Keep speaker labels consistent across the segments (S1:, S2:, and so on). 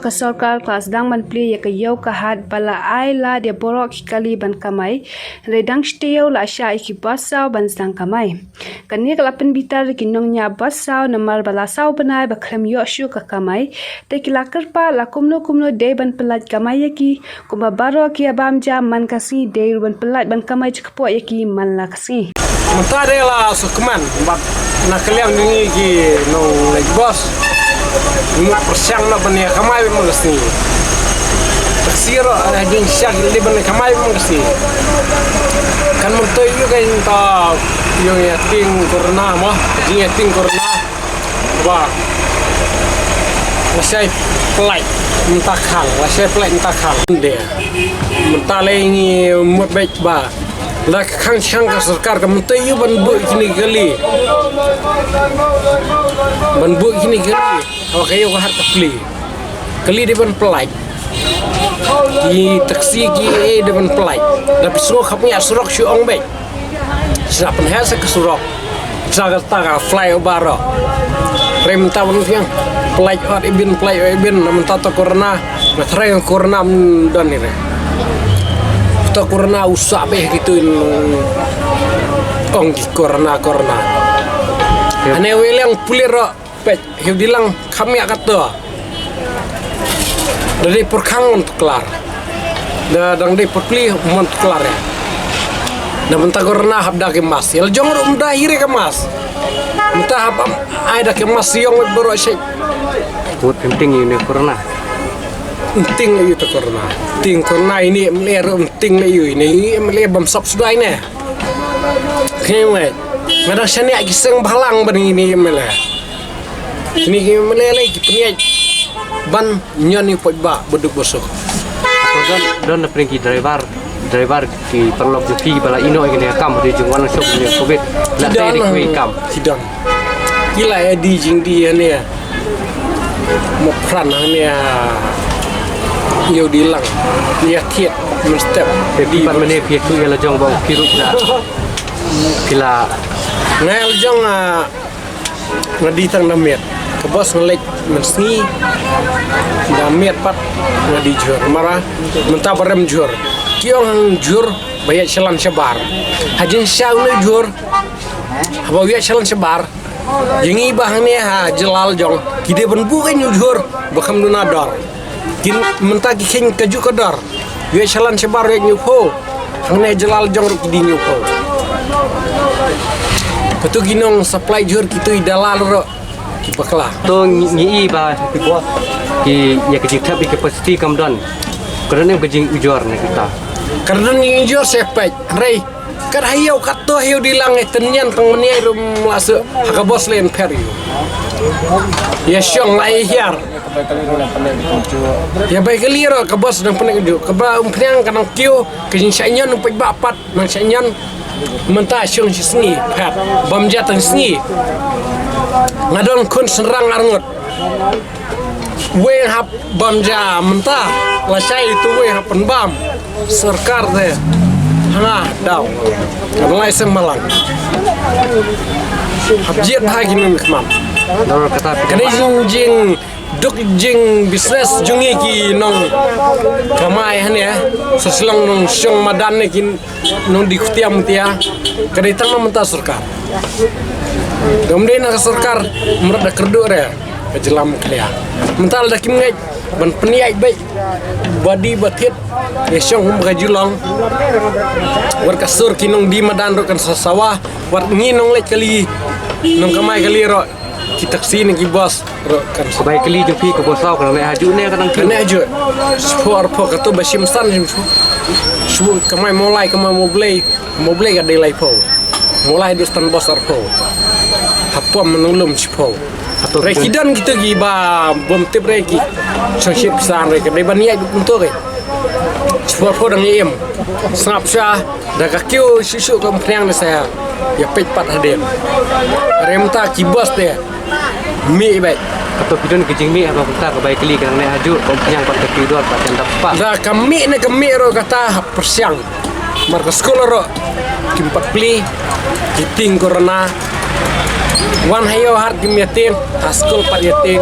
S1: ka sarkar kelas dang man pli ya ka yau ka hat bala ai la de borok kali ban kamai redang steo la sha iki basau ban dang kamai kani kala pen bitar ki nong nya basau namar bala sau banai ba khlem yo shu ka kamai te ki la karpa la kumno de ban pelat kamai ya ki kuma baro ki abam jam man kasi de ban pelat ban kamai chkpo ya ki man la kasi
S2: Mentari lah sukeman, bat nak kalian ni ki no like boss, mu persiang na bani kamai mengasi, taksir ada jin syak di bani kamai mengasi, kan mertoi juga kan ta yang yating corona mah, jin yating corona, wah, masih pelai mentakal, masih pelai mentakal dia, mentalai mut baik bah. Lah khang chang ka sarkar ka mentai yu ban bu kini gali aw kayo ka har ka kali de ban pelai di taksi ki de ban pelai tapi suruh kami surok syu ong baik sila pen hasa ka surok jaga ta fly over rem ta ban yang pelai ot ibin namenta to corona na trai corona dan ni corona usah beh gitu ong corona ane weleng puliro pet hiu dilang kami kata dari perkang untuk kelar dang dari perpli untuk kelar ya dan mentah corona habda kemas el jongor hire kemas mentah apa ada kemas yang baru asyik
S3: buat penting ini corona
S2: penting itu corona ini melihat penting ini melihat bamsap sudah ini kayaknya ada seni kisah balang bani ini melihat ini melihat lagi punya ban nyoni potba beduk bosok
S3: don pergi driver di perlok di bala ino ini kam di jungwan shop ni covid la tadi kui kam
S2: sidang gila ya di jing dia ni ya mau peran ni ya yo dilang dia tiat menstep
S3: di pan mene pia ku ya lajong bau piru dah pila
S2: nel jong ngadi tang namet ke bos ngelek mensni namet pat ngadi jur marah mentah barem jur kiong jur bayat shalan shabar hajin syau ne jur haba wiat shalan shabar yengi bahane ha jelal jong kide ben bu kan jur bakam dunador kin mentah king kaju kadar ye shalan sebar ye nyupo hangne jelal jong di nyupo betu ginong supply jur kitu idalal ro kipakla
S3: to ngi ba ki ya ke jikta bi capacity kam don karena gejing ujor ne kita
S2: karena ngi jur sepet rei kar hayo katto hayo dilang tenyan tang meniai rum lasu ka bos len peri ya syong lai hiar ya baik keliro ke bos dan penek ju ke ba umpriang kanang kiu ke jinsanyan umpai bapat nang sanyan mentah syong sini pat bam jatan sini ngadon kun serang arngot we hap bam ja mentah la sai itu we hap bam sarkar de hanga daw ngalai semalang habjiat bagi nun kemam
S3: dor kata
S2: kani jing duk jing bisnes jungi ki nong kamai han ya seselang nong syong madan ne kin nong di kutiam tia kani tang mentah sarkar domdena sarkar merada kerdu re kejelam klia mental dak ngai ban peniai baik badi batit ya syong bagajulong war kasur kinong di madan ro kan sawah war nginong le kali nong kamai kali ro kita sini ki bos ro kan
S3: sebaik kali jupi ke bosau kalau nak haju ne kadang
S2: kena haju sport po kato basim san su kamai mulai mau beli ga delay po mulai dus tan bos arpo apa menulum cipo atau rekidan kita gi ba bom tip reki sangship san reki de ban yai untuk ke sport po dang yem snapsha da ka kyu sisu kam priang na saya ya pet pat haden remta ki bos de mi baik
S3: atau pidon kejing mi apa kita ke baik kali kadang nak haju yang pat ke pidor pat yang dapat
S2: da kami ne kami ro kata persiang marka sekolah ro kimpat pli kiting corona wan hayo har kim yatim askol pat yatim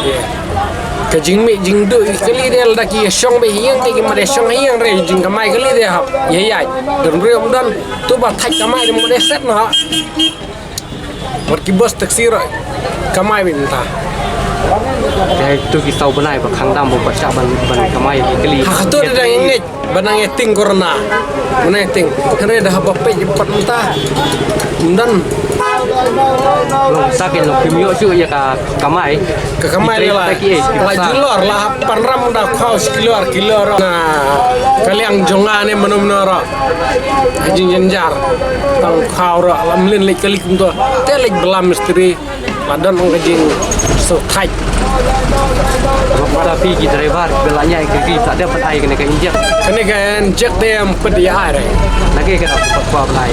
S2: ya ke jing me jing do kali dia la ki shong be hiang ke ma de shong hiang re jing kamai kali dia hap ye dan riom dan tu ba thak kamai mo de set na một cái bus taxi rồi kamai bên ta
S3: Jadi tu kisah benai berkhang dam berbaca ban kamai kali.
S2: tu ada yang ini benang eting corona benang eting karena dah apa cepat mentah dan
S3: Sakin lo kimio su ya kamai.
S2: ke kamai lah lagi luar lah panram dah kau keluar nah kalian jongan ni menur jing jenjar tang kau rak lamlin lek kali kumto telik belam misteri ladan orang jing so tight
S3: Tapi kita driver belanya ke tak ada petai kena ke injek.
S2: kena kan jack dem pedi air
S3: Lagi kena kuat belai.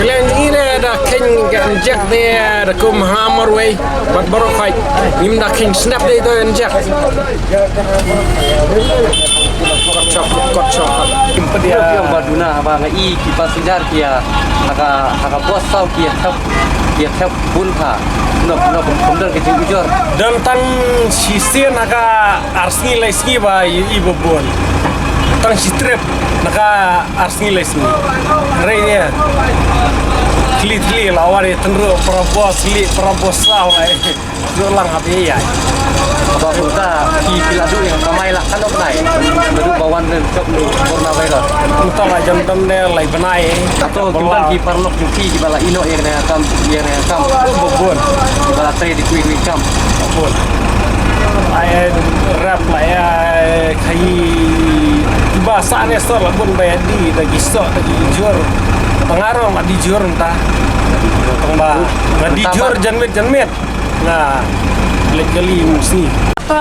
S2: kalian ini ada king kan jack dia ada kum hammer way but baru fight nim da king snap dia tu kan jack kot chop pedi
S3: Yang baduna abang i kipas sejar kia haka bos tau kia tap pun ha. No kemudian kita ujur.
S2: dan tan sisi naga arsni leski ba ibu bon tan strip naga arsni leski reinya kli lawan itu tenru perabos sah ulang api ya
S3: Apa kita ki piladu yang ramai lah kan oknai. Baru bawan dan cok lu coronavirus.
S2: kita lah jam dia lagi benai
S3: Atau kita ki parlok juki di bala ino yang nakam
S2: bon
S3: di bala tray di kui kam.
S2: bon ay rap lah ya kai bahasa ni sor lah bon bayar di lagi sok lagi jur pengaruh lah di jur entah tengah di jur janmet nah lekali musi
S4: ta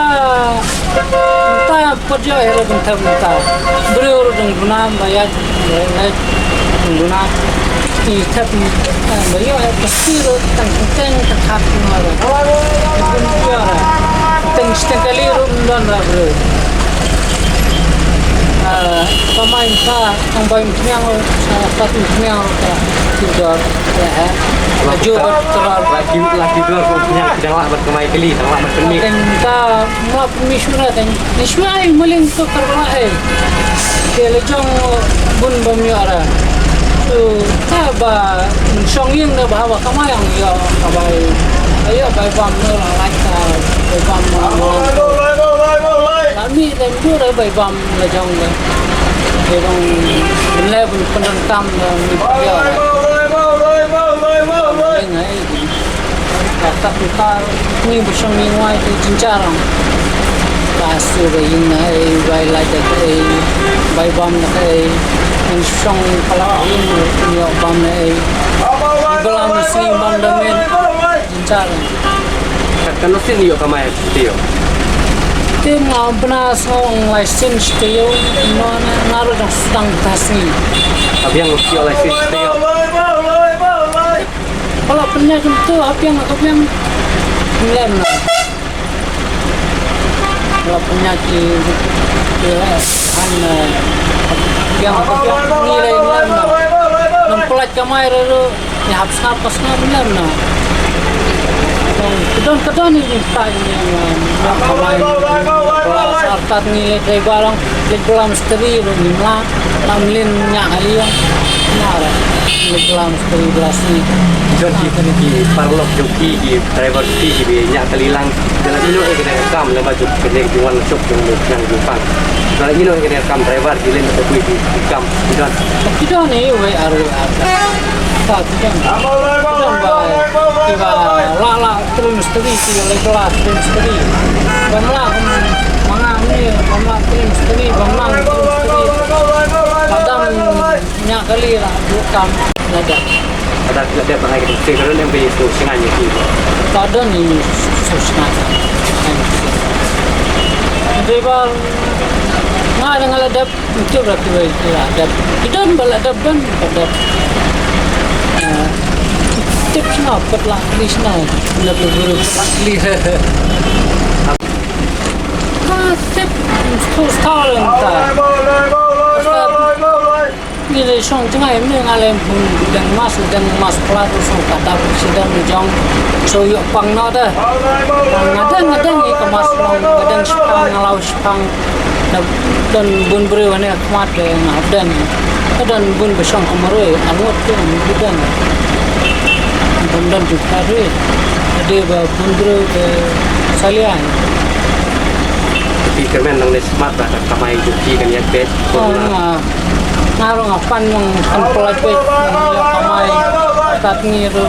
S4: kerja era bentar beliau dengan guna bayar naik guna ikat beliau pasti tentang tetap mengalir tentang kali rundan beliau pemain ta pemain yang satu yang tidur maju terlalu
S3: lagi dua punya sedang lah berkemai kali sama berkeni.
S4: Tenta mulai mishura dan mishura muling tu kerana dia jong bun bamiara tu taba songing na bahawa kamai yang ya kabai ayo bai bam no la ka bai bam kami dan dua bai bam la jong le dong level penentam ya tak kita ni bersama mingwai tu jincarang kasu bayin hai bai lai dah hai bai bam dah hai insong kalau ini ni bam hai belam mesti bam damen jincarang
S3: Kalau sini yo kamai dia.
S4: tin benar song license dia mana naruh dah sedang tasni
S3: Tapi yang mesti oleh sini dia.
S4: kalau penyakit tu apa yang lem lah kalau penyakit yang nilai lem lah nampak kamai itu ya habis napas lem lah kedon ini tak yang kamai kalau sarkat nilai dari barang lekolam misteri nimla namlin nyak aliang nara lekolam misteri berasi
S3: Joki di parlok joki di driver di nyak kelilang dalam ino kena rekam dalam baju kena jual shop yang Jepang. Dalam ino kena rekam driver di lain tapi di rekam dan
S4: kita ni we aru tak kita tiba lala terus misteri si kelas terus misteri bangla mana ni bangla terus misteri bangla terus misteri kadang nyak kali lah bukan ada
S3: ada bahaya kita kalau yang begitu sengaja itu.
S4: kadang ni susah driver nggak ada ngaladap itu berarti ada kita baladap kan ada tips na patla list na lebih buruk li tip stall entah ni le song tengah ni ngalem pun dan mas pelat song kata sedang jong so yo pang no dah ngadang ni kemas ngadang sepang ngalau sepang dan bun beri wane akmat dan bun besong kemaroi angot tu bukan dan juga ada bun beri salian
S3: Tapi kermen nang nesmat lah kamai juki kan yak bet.
S4: Narong apan yang pelat bet yang kamai tat ni ro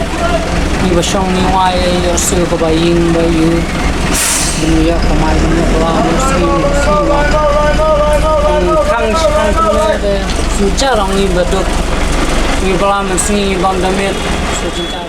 S4: ni besong ni wai yo sil ko baying dunia kamai ni pelan si kang punya de sincarong ni beduk ni pelan si bam damit so